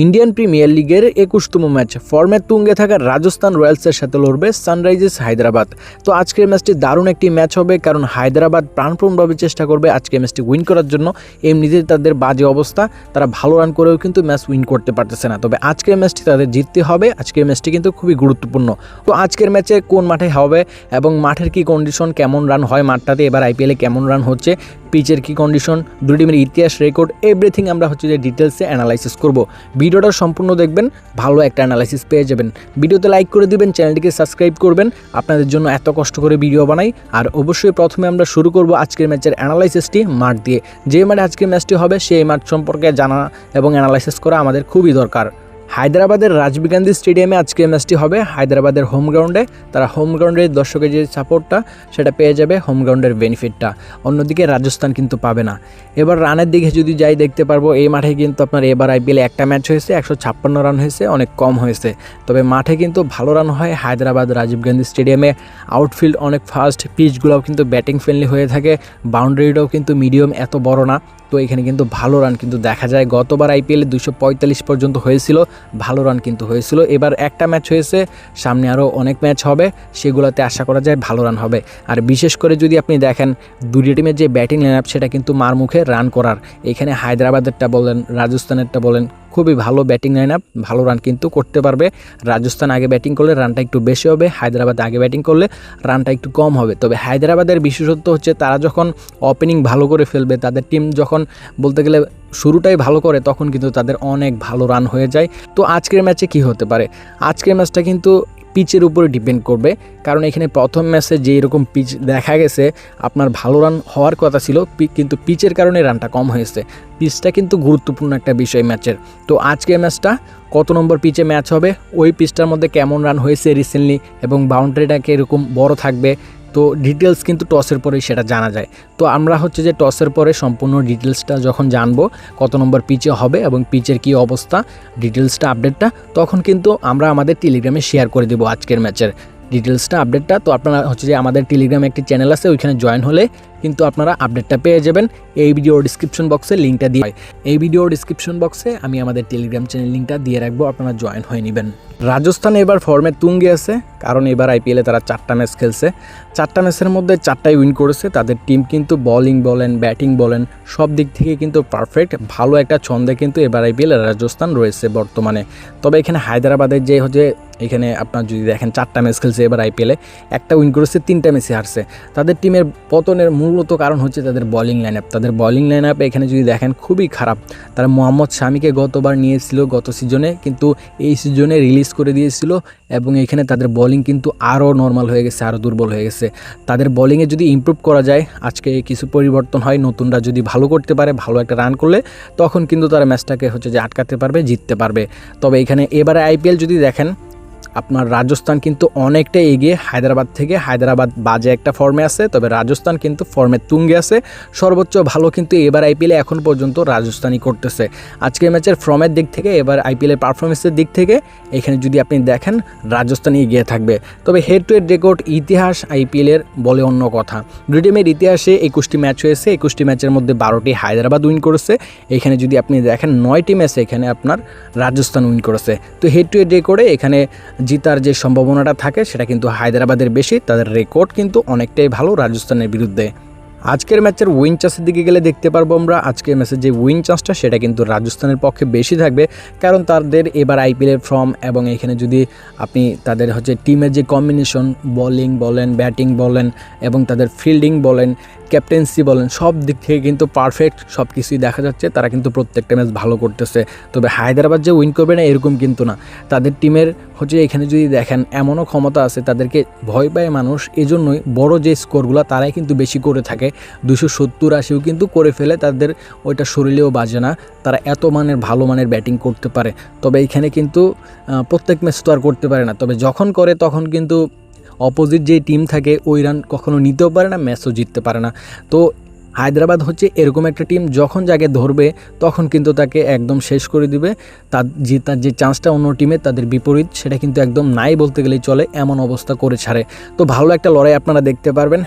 Indian premier লিগের ২১তম match ফর্মে তুঙ্গে থাকা রাজস্থান রয়্যালসের সাথে লড়বে সানরাইজার্স হায়দ্রাবাদ। তো আজকের ম্যাচটি দারুণ একটি ম্যাচ হবে, কারণ হায়দ্রাবাদ প্রাণপণভাবে চেষ্টা করবে আজকের ম্যাচটি উইন করার জন্য। এমনিতে তাদের বাজে অবস্থা, তারা ভালো রান করেও কিন্তু ম্যাচ উইন করতে পারতেছে না। তবে আজকের ম্যাচটি তাদের জিততে হবে। আজকের ম্যাচটি কিন্তু খুবই গুরুত্বপূর্ণ। তো আজকের ম্যাচে কোন মাঠে হবে এবং মাঠের কি কন্ডিশন, কেমন রান হয় মাঠটাতে, এবার আইপিএলে কেমন রান হচ্ছে, পিচের কি কন্ডিশন, দুই টিমের ইতিহাস, রেকর্ড, এভরিথিং আমরা যে ডিটেলসে অ্যানালাইসিস করব। ভিডিওটা সম্পূর্ণ দেখবেন, ভালো একটা অ্যানালাইসিস পেয়ে যাবেন। ভিডিওতে লাইক করে দিবেন, চ্যানেলটিকে সাবস্ক্রাইব করবেন, আপনাদের জন্য এত কষ্ট করে ভিডিও বানাই। আর অবশ্যই প্রথমে আমরা শুরু করব আজকের ম্যাচের অ্যানালাইসিসটি মাঠ দিয়ে। যে মাঠে আজকের ম্যাচটি হবে সেই মাঠ সম্পর্কে জানা এবং অ্যানালাইসিস করা আমাদের খুবই দরকার। হায়দ্রাবাদের রাজীব গান্ধী স্টেডিয়ামে আজকে ম্যাচটি হবে, হায়দ্রাবাদের হোম গ্রাউন্ডে। তারা হোম গ্রাউন্ডের দর্শকের যে সাপোর্টটা সেটা পেয়ে যাবে, হোম গ্রাউন্ডের বেনিফিটটা। অন্যদিকে রাজস্থান কিন্তু পাবে না। এবার রানের দিকে যদি যাই, দেখতে পারবো এই মাঠে কিন্তু আপনার এবার আইপিএলে একটা ম্যাচ হয়েছে, 156 রান হয়েছে, অনেক কম হয়েছে। তবে মাঠে কিন্তু ভালো রান হয় হায়দ্রাবাদ রাজীব গান্ধী স্টেডিয়ামে। আউটফিল্ড অনেক ফাস্ট, পিচগুলোও কিন্তু ব্যাটিং ফ্রেন্ডলি হয়ে থাকে, বাউন্ডারিটাও কিন্তু মিডিয়াম, এত বড় না। তো এখানে কিন্তু ভালো রান কিন্তু দেখা যায়। গতবার আইপিএলে 245 পর্যন্ত হয়েছিল, ভালো রান কিন্তু হয়েছিল। এবার একটা ম্যাচ হয়েছে, সামনে আরও অনেক ম্যাচ হবে, সেগুলোতে আশা করা যায় ভালো রান হবে। আর বিশেষ করে যদি আপনি দেখেন দুই টিমের যে ব্যাটিং লাইন আপ, সেটা কিন্তু মার মুখে রান করার। এখানে হায়দ্রাবাদেরটা বলেন, রাজস্থানেরটা বলেন, খুবই ভালো ব্যাটিং লাইন আপ, ভালো রান কিন্তু করতে পারবে। রাজস্থান আগে ব্যাটিং করলে রানটা একটু বেশি হবে, হায়দ্রাবাদ আগে ব্যাটিং করলে রানটা একটু কম হবে। তবে হায়দ্রাবাদের বিশেষত্ব হচ্ছে তারা যখন ওপেনিং ভালো করে ফেলবে, তাদের টিম যখন বলতে গেলে শুরুটাই ভালো করে, তখন কিন্তু তাদের অনেক ভালো রান হয়ে যায়। তো আজকের ম্যাচে কি হতে পারে? আজকের ম্যাচটা কিন্তু পিচের উপরে ডিপেন্ড করবে, কারণ এখানে প্রথম ম্যাচে যে এরকম পিচ দেখা গেছে, আপনার ভালো রান হওয়ার কথা ছিল, কিন্তু পিচের কারণে রানটা কম হয়েছে। পিচটা কিন্তু গুরুত্বপূর্ণ একটা বিষয় ম্যাচের। তো আজকের ম্যাচটা কত নম্বর পিচে ম্যাচ হবে, ওই পিচটার মধ্যে কেমন রান হয়েছে রিসেন্টলি, এবং বাউন্ডারিটা কীরকম বড় থাকবে, তো ডিটেলস কিন্তু টসের পরেই সেটা জানা যায়। তো আমরা যে টসের পরে সম্পূর্ণ ডিটেলসটা যখন জানবো, কত নম্বর পিচে হবে এবং পিচের কি অবস্থা, ডিটেলসটা আপডেটটা তখন কিন্তু আমরা আমাদের টেলিগ্রামে শেয়ার করে দেবো আজকের ম্যাচের ডিটেলসটা আপডেটটা। তো আপনারা যে আমাদের টেলিগ্রামে একটি চ্যানেল আছে, ওইখানে জয়েন হলে কিন্তু আপনারা আপডেটটা পেয়ে যাবেন। এই ভিডিওর ডিসক্রিপশন বক্সে লিঙ্কটা দিয়ে, এই ভিডিওর ডিসক্রিপশন বক্সে আমি আমাদের টেলিগ্রাম চ্যানেল লিঙ্কটা দিয়ে রাখবো, আপনারা জয়েন হয়ে নেবেন। রাজস্থান এবার ফর্মে তুঙ্গে আছে, কারণ এবার আইপিএলে তারা 4টা ম্যাচ খেলছে, 4টা ম্যাচের মধ্যে 4টাই উইন করেছে। তাদের টিম কিন্তু বোলিং বলেন, ব্যাটিং বলেন, সব দিক থেকে কিন্তু পারফেক্ট, ভালো একটা ছন্দে কিন্তু এবার আইপিএলে রাজস্থান রয়েছে বর্তমানে। তবে এখানে হায়দ্রাবাদের যে এখানে আপনার যদি দেখেন 4টা ম্যাচ খেলছে এবার আইপিএলে, একটা উইন করেছে, 3টা ম্যাচে হারছে। তাদের টিমের পতনের মূলত কারণ হচ্ছে তাদের বোলিং লাইন আপ। তাদের বোলিং লাইন আপ এখানে যদি দেখেন খুবই খারাপ। তারা মোহাম্মদ শামিকে গতবার নিয়েছিল গত সিজনে, কিন্তু এই সিজনে রিলিজ করে দিয়েছিল, এবং এখানে তাদের বোলিং কিন্তু আরও নর্মাল হয়ে গেছে, আরও দুর্বল হয়ে গেছে। তাদের বোলিংয়ে যদি ইমপ্রুভ করা যায়, আজকে কিছু পরিবর্তন হয়, নতুনরা যদি ভালো করতে পারে, ভালো একটা রান করলে, তখন কিন্তু তারা ম্যাচটাকে আটকাতে পারবে, জিততে পারবে। তবে এখানে এবারে আইপিএল যদি দেখেন, আপনার রাজস্থান কিন্তু অনেকটা এগিয়ে হায়দ্রাবাদ থেকে। হায়দ্রাবাদ বাজে একটা ফর্মে আছে, তবে রাজস্থান কিন্তু ফর্মে তুঙ্গে আছে। সর্বোচ্চ ভালো কিন্তু এবার আইপিএলে এখন পর্যন্ত রাজস্থানই করতেছে। আজকের ম্যাচের ফর্মের দিক থেকে, এবার আইপিএলের পারফরমেন্সের দিক থেকে এখানে যদি আপনি দেখেন রাজস্থানই এগিয়ে থাকবে। তবে হেড টু হেড রেকর্ড, ইতিহাস আইপিএলের বলে অন্য কথা। দুই টিমের ইতিহাসে 21টি ম্যাচ হয়েছে, 21টি ম্যাচের মধ্যে 12টি হায়দ্রাবাদ উইন করেছে। এখানে যদি আপনি দেখেন 9টি ম্যাচে এখানে আপনার রাজস্থান উইন করেছে। তো হেড টু হেড রেকর্ডে এখানে জিতার যে সম্ভাবনাটা থাকে সেটা কিন্তু হায়দ্রাবাদের বেশি। তাদের রেকর্ড কিন্তু অনেকটাই ভালো রাজস্থানের বিরুদ্ধে। আজকের ম্যাচের উইন চান্সের দিকে গেলে দেখতে পারবো আমরা, আজকের ম্যাচের যে উইন চান্সটা সেটা কিন্তু রাজস্থানের পক্ষে বেশি থাকবে, কারণ তাদের এবার আইপিএলের ফর্ম, এবং এখানে যদি আপনি তাদের টিমের যে কম্বিনেশন, বোলিং বলেন, ব্যাটিং বলেন, এবং তাদের ফিল্ডিং বলেন, ক্যাপ্টেন্সি বলেন, সব দিক থেকে কিন্তু পারফেক্ট, সব কিছুই দেখা যাচ্ছে। তারা কিন্তু প্রত্যেকটা ম্যাচ ভালো করতেছে। তবে হায়দ্রাবাদ যে উইন করবে না এরকম কিন্তু না। তাদের টিমের এখানে যদি দেখেন এমনও ক্ষমতা আছে, তাদেরকে ভয় পায় মানুষ, এজন্যই বড় যে স্কোরগুলো তারাই কিন্তু বেশি করে থাকে, 270-80 কিন্তু করে ফেলে, তাদের ওইটা শরীরেও বাজে না, তারা এত ভালো মানের ব্যাটিং করতে পারে। তবে এইখানে কিন্তু প্রত্যেক ম্যাচ তো আর করতে পারে না, তবে যখন করে তখন কিন্তু অপোজিট যে টিম থাকে ওই রান কখনো নিতেও পারে না, ম্যাচও জিততে পারে না। তো হায়দ্রাবাদ এরকম একটা টিম, যখন যাকে ধরবে তখন কিন্তু তাকে একদম শেষ করে দিবে। তার যে চান্সটা অন্য টিমে তাদের বিপরীত, সেটা কিন্তু একদম নাই বলতে গেলেই চলে, এমন অবস্থা করে ছাড়ে। তো ভালো একটা লড়াই আপনারা দেখতে পারবেন।